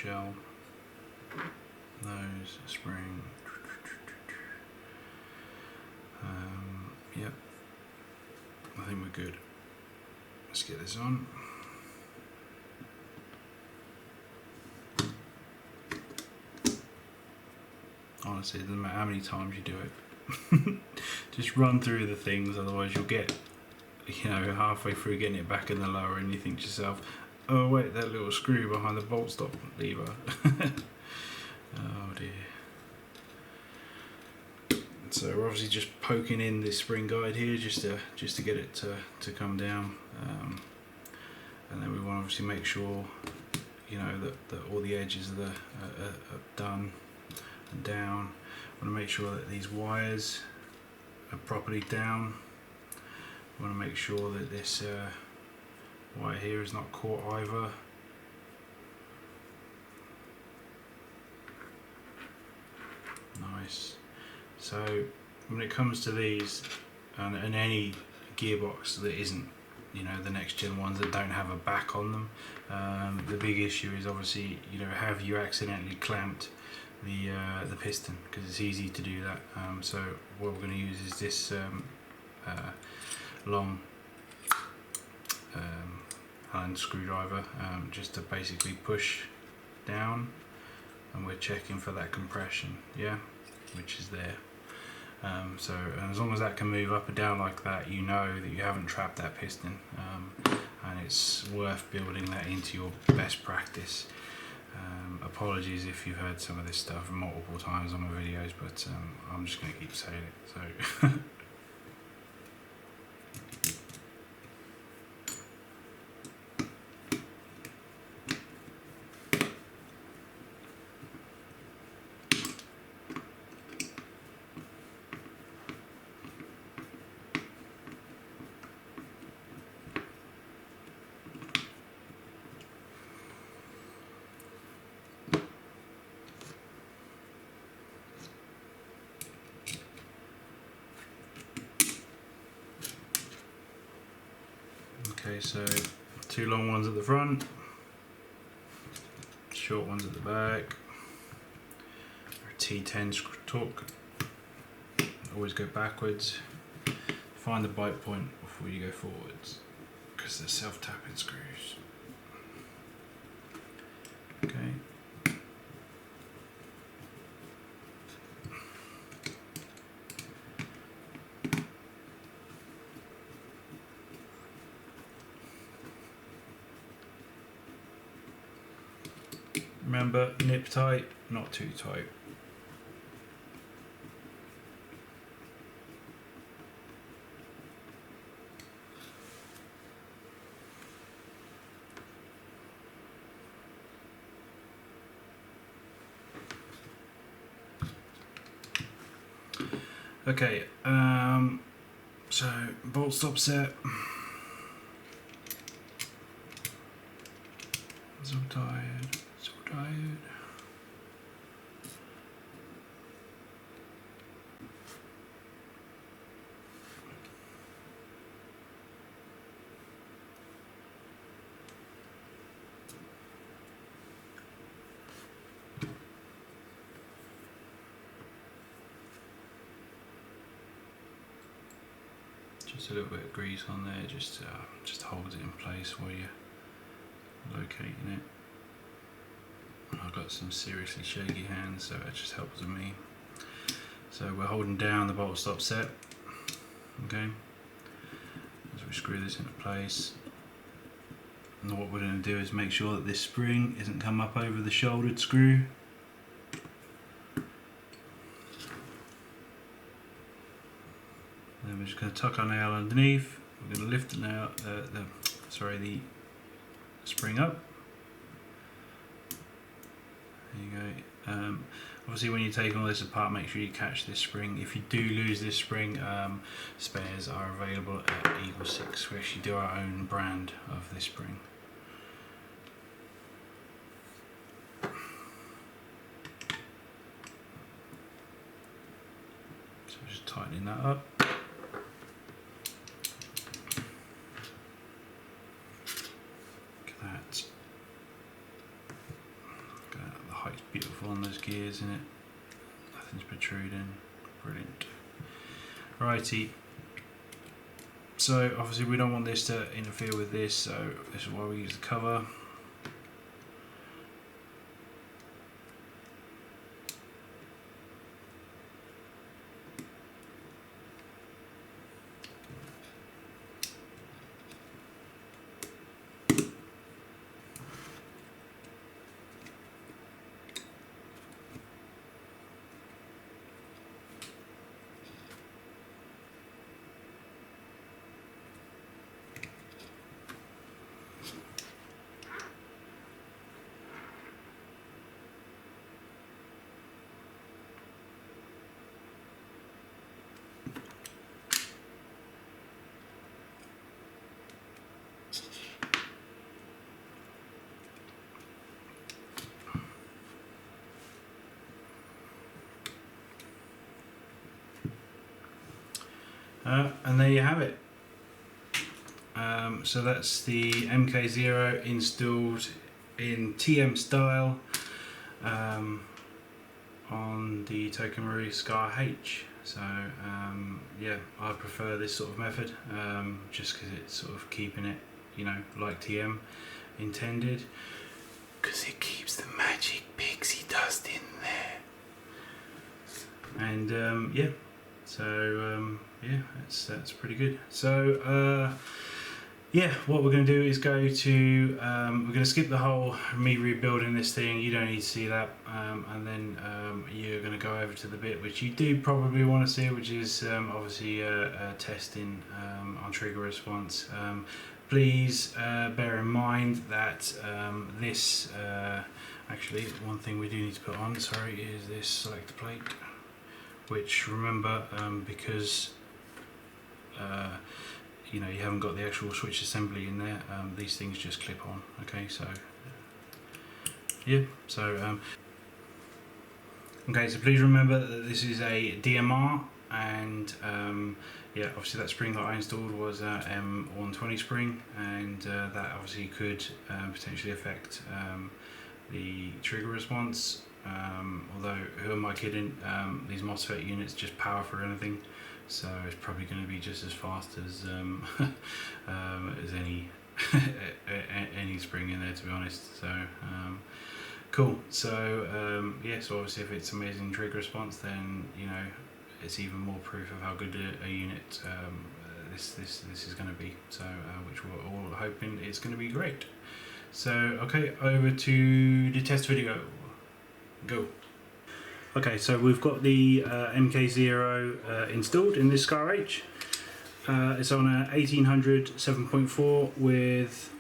shell, nose, spring. Yep, I think we're good. Let's get this on. Honestly, it doesn't matter how many times you do it. Just run through the things, otherwise you'll get, you know, halfway through getting it back in the lower and you think to yourself, oh wait, that little screw behind the bolt stop lever. Oh dear. So we're obviously just poking in this spring guide here just to get it to come down, and then we want to obviously make sure, you know, that all the edges are done and down. We want to make sure that these wires are properly down. We want to make sure that this wire here is not caught either. Nice. So when it comes to these, and any gearbox that isn't, you know, the next gen ones that don't have a back on them, the big issue is obviously, you know, have you accidentally clamped the piston, because it's easy to do that. So what we're going to use is this long hand screwdriver, just to basically push down, and we're checking for that compression, yeah, which is there. So as long as that can move up and down like that, you know that you haven't trapped that piston, and it's worth building that into your best practice. Apologies if you've heard some of this stuff multiple times on my videos, but I'm just going to keep saying it. So okay, so 2 long ones at the front, short ones at the back. T10 torque. Always go backwards. Find the bite point before you go forwards, because they're self-tapping screws. Okay. Remember, nip tight, not too tight. Okay, so bolt stop set. So tired, so tired. Just a little bit of grease on there, just holds it in place while you're locating it. I've got some seriously shaky hands, so that just helps with me. So we're holding down the bolt stop set, okay, as we screw this into place. And what we're going to do is make sure that this spring isn't come up over the shouldered screw. Then we're just going to tuck our nail underneath. We're going to lift the nail, the spring up. There you go. Obviously, when you're taking all this apart, make sure you catch this spring. If you do lose this spring, spares are available at Eagle 6. We actually do our own brand of this spring. So just tightening that up. That. Go gears in it. Nothing's protruding. Brilliant. Righty. So obviously we don't want this to interfere with this, so this is why we use the cover. And there you have it. So that's the MK0 installed in TM style on the Token Marui Scar H. So yeah, I prefer this sort of method just because it's sort of keeping it, you know, like TM intended, because it keeps the magic pixie dust in there. And yeah, so yeah, that's pretty good. So yeah, what we're going to do is go to we're going to skip the whole me rebuilding this thing. You don't need to see that, and then you're going to go over to the bit which you do probably want to see, which is obviously testing on trigger response. Please bear in mind that this actually, one thing we do need to put on, sorry, is this selector plate, which, remember, because you know, you haven't got the actual switch assembly in there, these things just clip on. Okay, so yeah, so okay, so please remember that this is a DMR, and yeah, obviously that spring that I installed was a M120 spring, and that obviously could potentially affect the trigger response. Although, who am I kidding, these Mosfet units just power for anything, so it's probably going to be just as fast as any any spring in there, to be honest. So cool. So yeah, so obviously if it's amazing trigger response, then you know it's even more proof of how good a unit this is going to be. So which we're all hoping it's going to be great. So okay, over to the test video. Go. Okay, so we've got the MK0 installed in this Scar H. It's on a 1800 7.4 with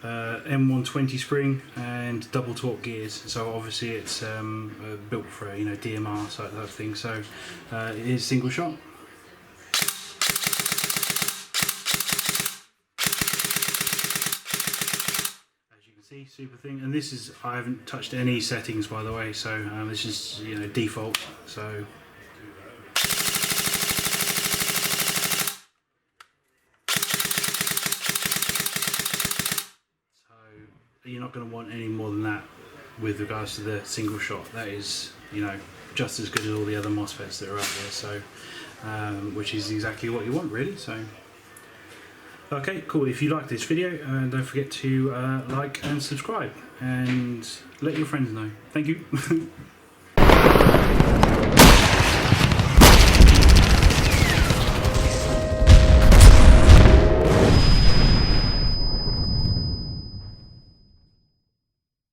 M120 spring and double torque gears. So obviously it's built for a, you know, DMR type of thing. So it is single shot. See, super thing, and this is, I haven't touched any settings, by the way, so this is, you know, default. So you're not going to want any more than that with regards to the single shot. That is, you know, just as good as all the other Mosfets that are out there. So which is exactly what you want, really. So okay, cool. If you like this video, don't forget to like and subscribe, and let your friends know. Thank you.